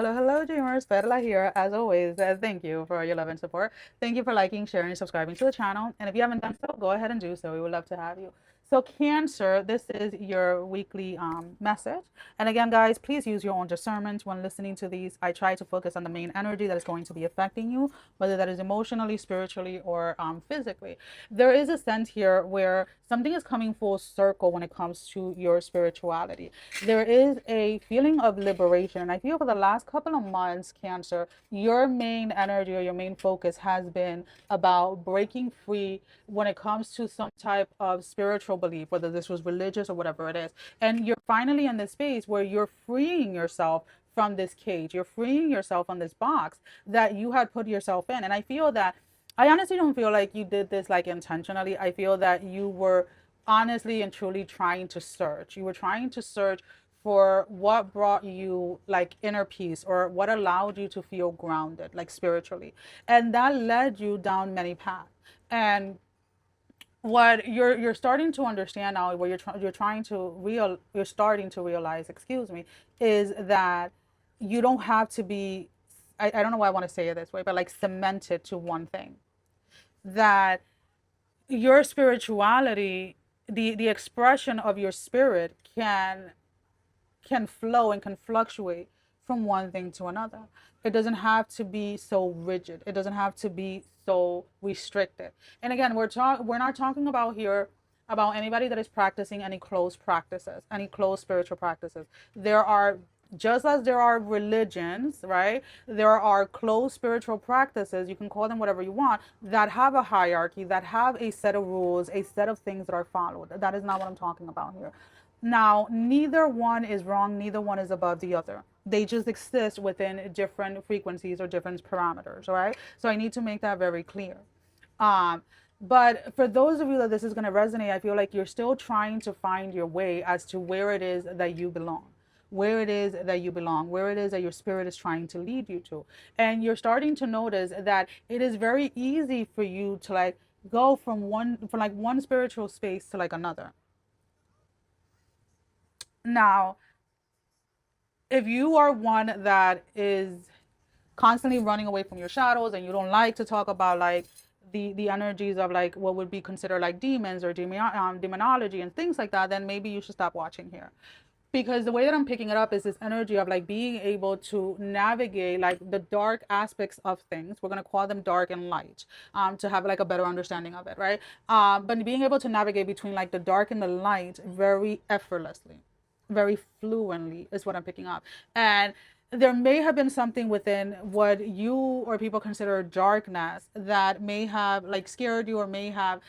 Hello, dreamers. Perla here, as always. Thank you for your love and support. Thank you for liking, sharing, and subscribing to the channel. And if you haven't done so, go ahead and do so. We would love to have you. So, Cancer, this is your weekly message. And again, guys, please use your own discernment when listening to these. I try to focus on the main energy that is going to be affecting you, whether that is emotionally, spiritually, or physically. There is a sense here where something is coming full circle when it comes to your spirituality. There is a feeling of liberation. And I feel for the last couple of months, Cancer, your main energy or your main focus has been about breaking free when it comes to some type of spiritual belief, whether this was religious or whatever it is. And you're finally in this space where you're freeing yourself from this cage. You're freeing yourself from this box that you had put yourself in. And I feel that I honestly don't feel like you did this like intentionally. I feel that you were honestly and truly trying to search. You were trying to search for what brought you like inner peace or what allowed you to feel grounded, like spiritually. And that led you down many paths. And what you're starting to understand now, what you're starting to realize, excuse me, is that you don't have to be, I don't know why I want to say it this way, but like cemented to one thing. That your spirituality, the expression of your spirit can flow and can fluctuate from one thing to another. It doesn't have to be so rigid. It doesn't have to be so restricted. And again, we're not talking about here about anybody that is practicing any closed practices, any closed spiritual practices. There are, just as there are religions, right? There are closed spiritual practices, you can call them whatever you want, that have a hierarchy, that have a set of rules, a set of things that are followed. That is not what I'm talking about here. Now, neither one is wrong, neither one is above the other. They just exist within different frequencies or different parameters, all right? So I need to make that very clear. Um, but for those of you that this is going to resonate, I feel like you're still trying to find your way as to where it is that you belong, where it is that you belong, where it is that your spirit is trying to lead you to. And you're starting to notice that it is very easy for you to like go from like one spiritual space to like another. Now, if you are one that is constantly running away from your shadows and you don't like to talk about like the energies of like what would be considered like demons or demonology and things like that, then maybe you should stop watching here. Because the way that I'm picking it up is this energy of like being able to navigate like the dark aspects of things. We're going to call them dark and light, to have like a better understanding of it, right? But being able to navigate between like the dark and the light very effortlessly, very fluently is what I'm picking up. And there may have been something within what you or people consider darkness that may have like scared you or may have,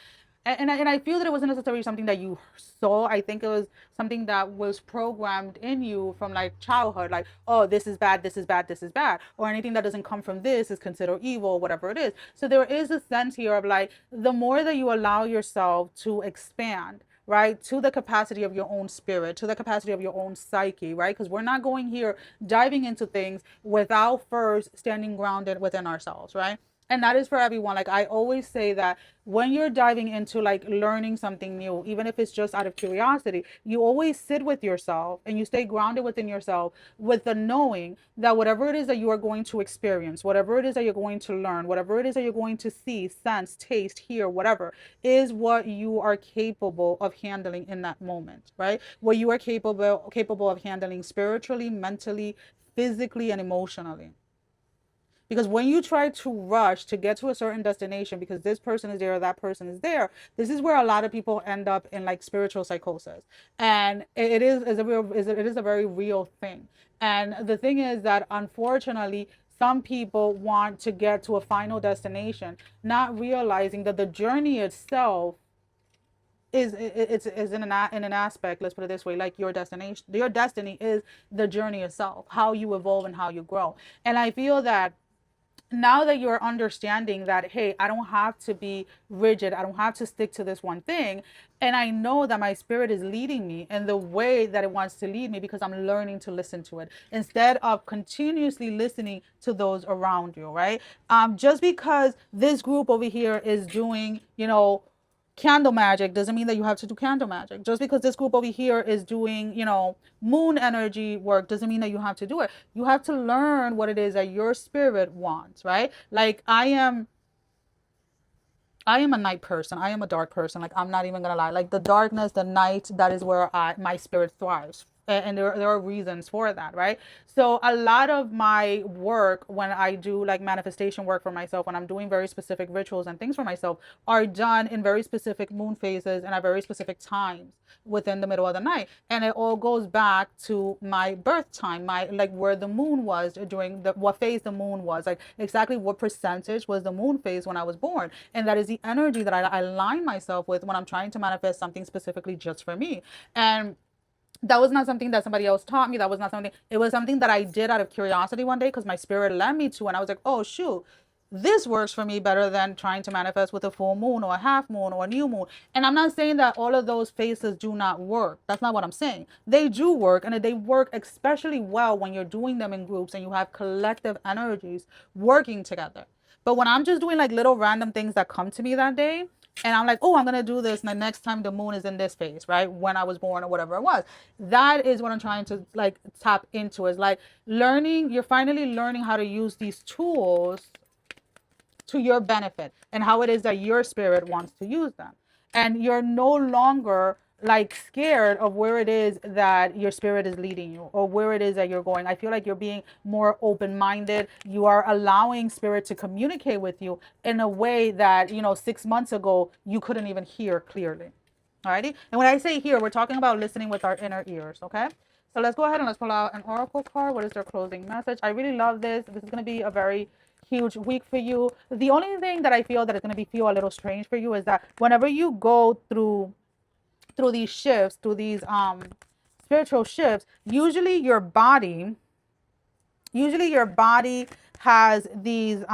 and I feel that it wasn't necessarily something that you saw. I think it was something that was programmed in you from like childhood, like, oh, this is bad, this is bad, this is bad, or anything that doesn't come from this is considered evil, whatever it is. So there is a sense here of like, the more that you allow yourself to expand, right, to the capacity of your own spirit, to the capacity of your own psyche, right? Because we're not going here diving into things without first standing grounded within ourselves, right? And that is for everyone. Like I always say that when you're diving into like learning something new, even if it's just out of curiosity, you always sit with yourself and you stay grounded within yourself with the knowing that whatever it is that you are going to experience, whatever it is that you're going to learn, whatever it is that you're going to see, sense, taste, hear, whatever, is what you are capable of handling in that moment, right? What you are capable of handling spiritually, mentally, physically, and emotionally. Because when you try to rush to get to a certain destination because this person is there or that person is there, this is where a lot of people end up in like spiritual psychosis. And it is a very real thing. And the thing is that unfortunately, some people want to get to a final destination, not realizing that the journey itself is in an aspect, let's put it this way, like your destination, your destiny is the journey itself, how you evolve and how you grow. And I feel that now that you're understanding that, hey, I don't have to be rigid, I don't have to stick to this one thing, and I know that my spirit is leading me in the way that it wants to lead me because I'm learning to listen to it instead of continuously listening to those around you, right? Just because this group over here is doing, candle magic doesn't mean that you have to do candle magic. Just because this group over here is doing, moon energy work doesn't mean that you have to do it. You have to learn what it is that your spirit wants, right? Like I am a night person. I am a dark person. Like, I'm not even gonna lie. Like, the darkness, the night, that is where my spirit thrives. And there are reasons for that, right? So a lot of my work, when I do like manifestation work for myself, when I'm doing very specific rituals and things for myself, are done in very specific moon phases and at very specific times within the middle of the night. And it all goes back to my birth time, my, like, where the moon was during the, what phase the moon was, like exactly what percentage was the moon phase when I was born. And that is the energy that I align myself with when I'm trying to manifest something specifically just for me. And that was not something that somebody else taught me. That was not something, it was something that I did out of curiosity one day because my spirit led me to. And I was like, oh, shoot, this works for me better than trying to manifest with a full moon or a half moon or a new moon. And I'm not saying that all of those phases do not work. That's not what I'm saying. They do work, and they work especially well when you're doing them in groups and you have collective energies working together. But when I'm just doing like little random things that come to me that day, and I'm like, oh, I'm going to do this. And the next time the moon is in this phase, right? When I was born or whatever it was. That is what I'm trying to like tap into, is like learning. You're finally learning how to use these tools to your benefit and how it is that your spirit wants to use them. And you're no longer like scared of where it is that your spirit is leading you or where it is that you're going. I feel like you're being more open-minded. You are allowing spirit to communicate with you in a way that, 6 months ago, you couldn't even hear clearly. Alrighty. And when I say here, we're talking about listening with our inner ears. Okay. So let's go ahead and let's pull out an oracle card. What is their closing message? I really love this. This is going to be a very huge week for you. The only thing that I feel that is going to be feel a little strange for you is that whenever you go through these shifts, through these spiritual shifts, usually your body has these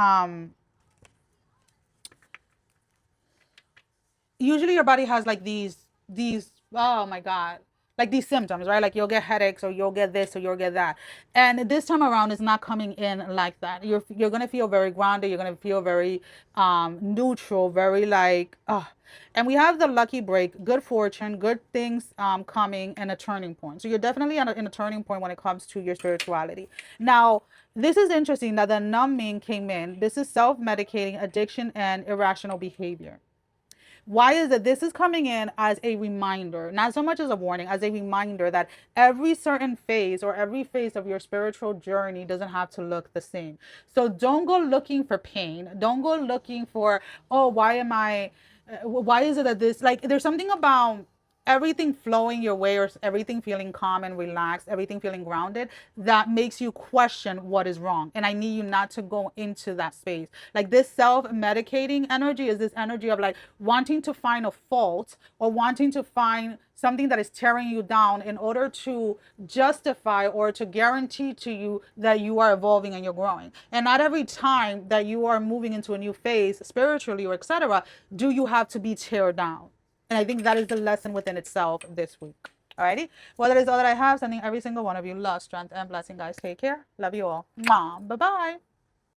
usually your body has like these oh my god, like these symptoms, right? Like you'll get headaches or you'll get this or you'll get that. And this time around it's not coming in like that. You're going to feel very grounded. You're going to feel very neutral, very like and we have the lucky break, good fortune, good things coming, and a turning point. So you're definitely in a turning point when it comes to your spirituality. Now, this is interesting that the numbing came in. This is self-medicating, addiction, and irrational behavior. Why is it this is coming in as a reminder, not so much as a warning, as a reminder that every certain phase or every phase of your spiritual journey doesn't have to look the same. So don't go looking for pain. Don't go looking for, oh, why is it that this, like, there's something about everything flowing your way or everything feeling calm and relaxed, everything feeling grounded, that makes you question what is wrong. And I need you not to go into that space. Like, this self-medicating energy is this energy of like wanting to find a fault or wanting to find something that is tearing you down in order to justify or to guarantee to you that you are evolving and you're growing. And not every time that you are moving into a new phase spiritually or etc. do you have to be teared down. And I think that is the lesson within itself this week. Alrighty. Well, that is all that I have. Sending every single one of you love, strength, and blessing, guys. Take care. Love you all. Mom. Bye-bye.